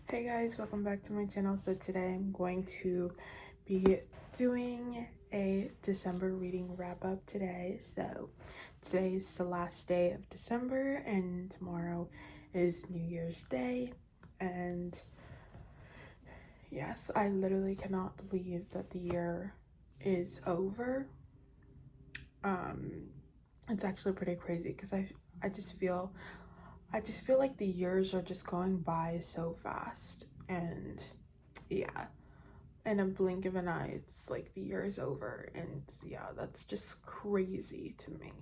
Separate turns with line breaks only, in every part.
Hey guys, welcome back to my channel. So today I'm going to be doing a December reading wrap up today. So today is the last day of December and tomorrow is New Year's Day. And yes, I literally cannot believe that the year is over. It's actually pretty crazy because I just feel like the years are just going by so fast. And yeah, in a blink of an eye, it's like the year is over. And yeah, that's just crazy to me.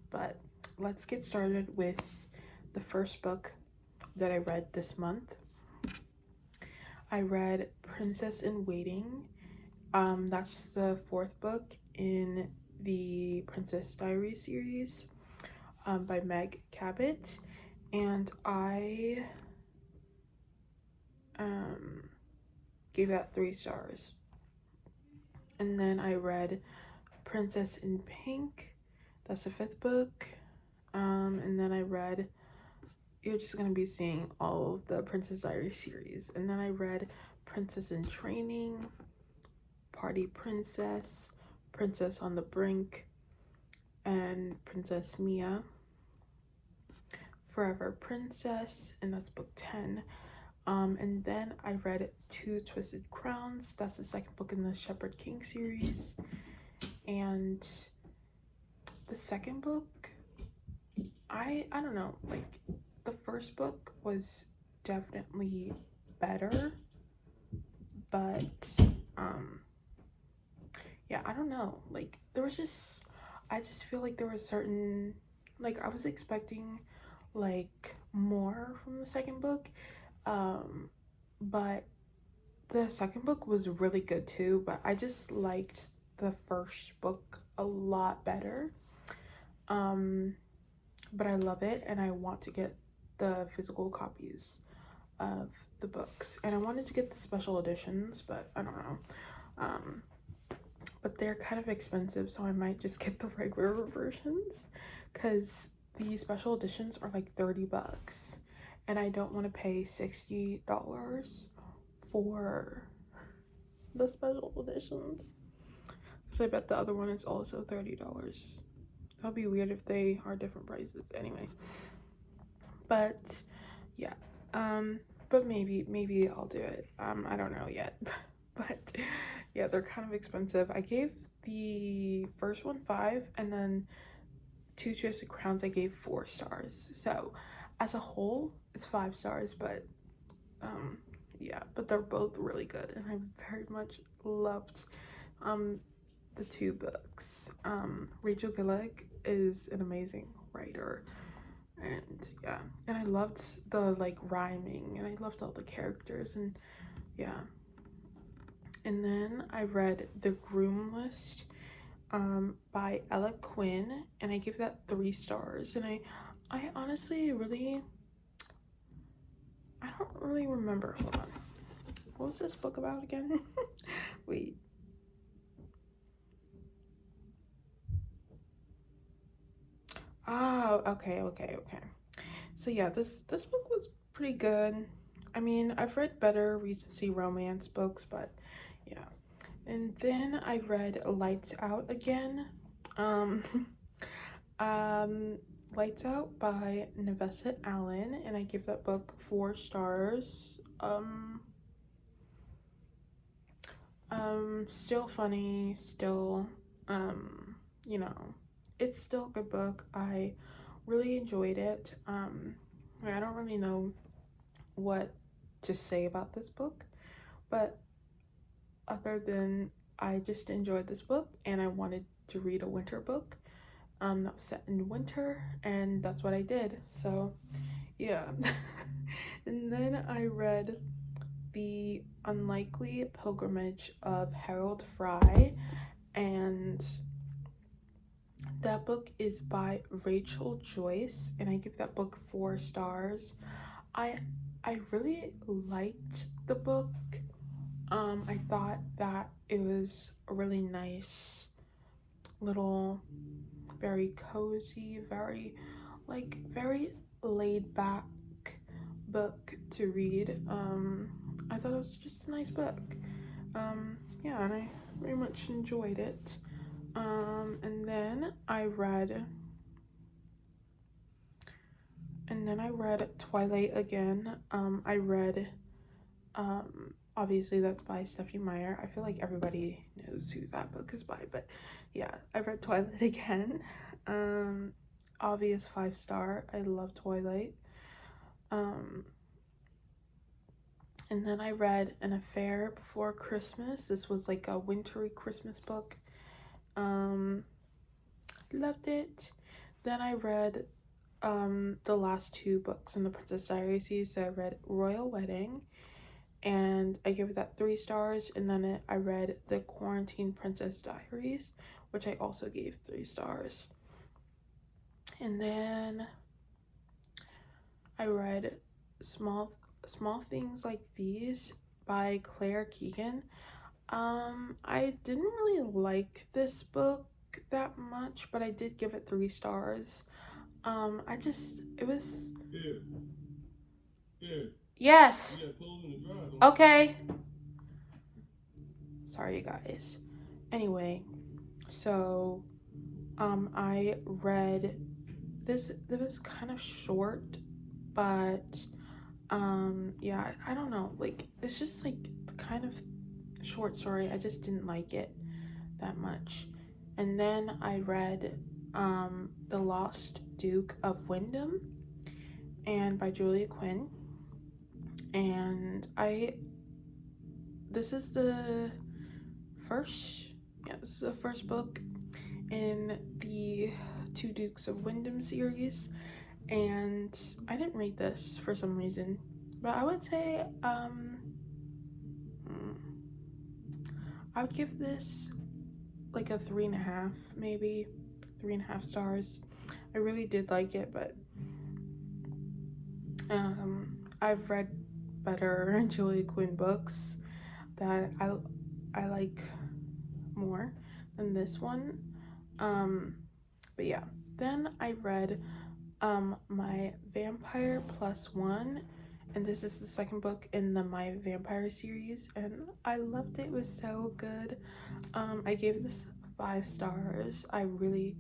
But let's get started with the first book that I read this month. I read Princess in Waiting. That's the fourth book in the Princess Diaries series, by Meg Cabot. And I gave that 3 stars. And then I read Princess in Pink. That's the fifth book. And then I read, you're just gonna be seeing all of the Princess Diaries series. And then I read Princess in Training, Party Princess, Princess on the Brink, and Princess Mia. Forever Princess, and that's book 10. And then I read Two Twisted Crowns. That's the second book in the Shepherd King series. And the second book, I don't know, like the first book was definitely better, but yeah, I don't know, like there was just, I just feel like there was certain, like I was expecting like more from the second book, but the second book was really good too, but I just liked the first book a lot better. But I love it and I want to get the physical copies of the books, and I wanted to get the special editions, but I don't know. But they're kind of expensive, so I might just get the regular versions because the special editions are like 30 bucks and I don't want to pay $60 for the special editions because I bet the other one is also $30. That would be weird if they are different prices anyway. But yeah, but maybe I'll do it. I don't know yet. But yeah, they're kind of expensive. I gave the first one 5, and then Two Twisted Crowns I gave 4 stars. So as a whole, it's 5 stars, but yeah, but they're both really good, and I very much loved the 2 books. Rachel Gillick is an amazing writer, and yeah, and I loved the like rhyming, and I loved all the characters, and yeah. And then I read The Groom List by Ella Quinn, and I gave that 3 stars. And I honestly really, I don't really remember. Hold on, what was this book about again? Wait. Oh, okay. So yeah, this book was pretty good. I mean, I've read better Regency romance books, but yeah. And then I read Lights Out again. Um, um, Lights Out by Nevessa Allen, and I give that book 4 stars. Still funny, still, you know, it's still a good book. I really enjoyed it. I don't really know what to say about this book, but other than I just enjoyed this book and I wanted to read a winter book that was set in winter, and that's what I did. So yeah. And then I read The Unlikely Pilgrimage of Harold Fry, and that book is by Rachel Joyce, and I give that book 4 stars. I really liked the book. I thought that it was a really nice little, very cozy, very laid back book to read. I thought it was just a nice book. Yeah, and I very much enjoyed it. And then I read Twilight again. I read obviously that's by Stephenie Meyer. I feel like everybody knows who that book is by, but yeah, I read Twilight again. Obvious 5-star. I love Twilight. And then I read An Affair Before Christmas. This was like a wintry Christmas book. Loved it. Then I read the last 2 books in the Princess Diaries series. So I read Royal Wedding, and I gave that 3 stars. And then I read The Quarantine Princess Diaries, which I also gave 3 stars. And then I read Small Things Like These by Claire Keegan. I didn't really like this book that much, but I did give it 3 stars. It was... Yes! Okay. Sorry, you guys. Anyway, so, I read this. It was kind of short, but, yeah, I don't know. Like, it's just, like, kind of short story. I just didn't like it that much. And then I read The Lost Duke of Wyndham and by Julia Quinn. And this is the first book in the Two Dukes of Wyndham series. And I didn't rate this for some reason, but I would say I would give this like a 3.5, maybe 3.5 stars. I really did like it, but I've read better Julia Quinn books that I like more than this one. But yeah, then I read My Vampire Plus One, and this is the second book in the My Vampire series, and I loved it. It was so good. I gave this 5 stars. I really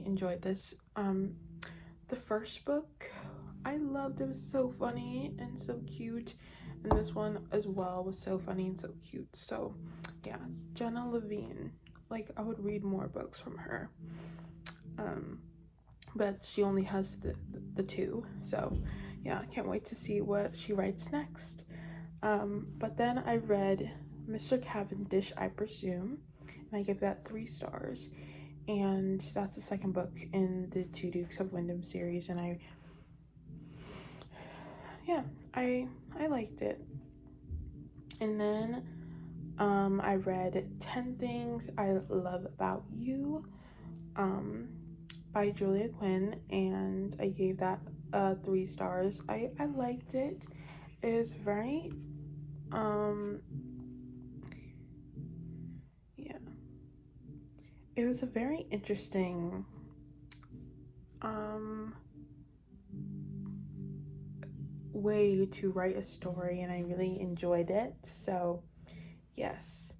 enjoyed this. The first book I loved. It was so funny and so cute, and this one as well was so funny and so cute. So yeah, Jenna Levine, like, I would read more books from her, but she only has the 2, so yeah, I can't wait to see what she writes next. But then I read Mr. Cavendish, I Presume, and I gave that 3 stars, and that's the second book in the Two Dukes of Wyndham series, and I liked it. And then I read 10 Things I Love About You by Julia Quinn, and I gave that 3 stars. I liked it. It was very it was a very interesting way to write a story, and I really enjoyed it. So yes.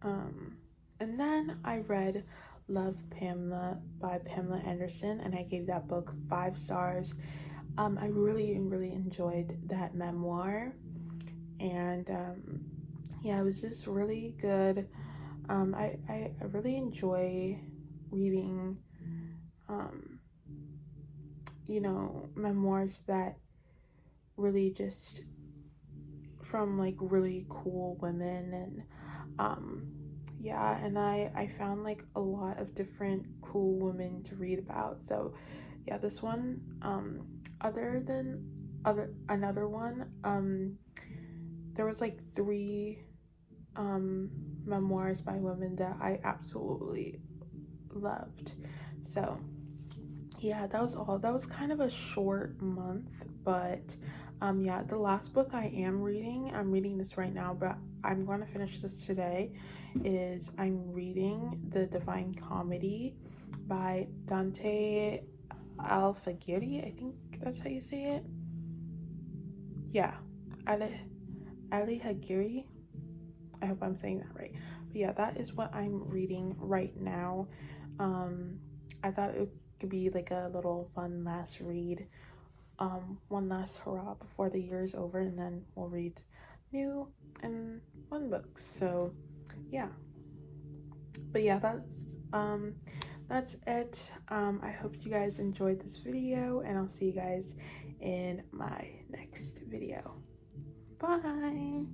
And then I read Love, Pamela by Pamela Anderson, and I gave that book 5 stars. I really enjoyed that memoir, and yeah, it was just really good. I really enjoy reading memoirs that really just from like really cool women, and yeah, and I found like a lot of different cool women to read about. So yeah, this one another one, there was like 3 memoirs by women that I absolutely loved. So yeah, that was all. That was kind of a short month, but yeah, the last book I'm reading this right now, but I'm going to finish this today, is I'm reading The Divine Comedy by Dante Alighieri. I think that's how you say it. yeah, Ali Hagiri. I hope I'm saying that right. But yeah, that is what I'm reading right now. Um, I thought it could be like a little fun last read. One last hurrah before the year is over, and then we'll read new and fun books. So yeah, but yeah, that's it. I hope you guys enjoyed this video, and I'll see you guys in my next video. Bye.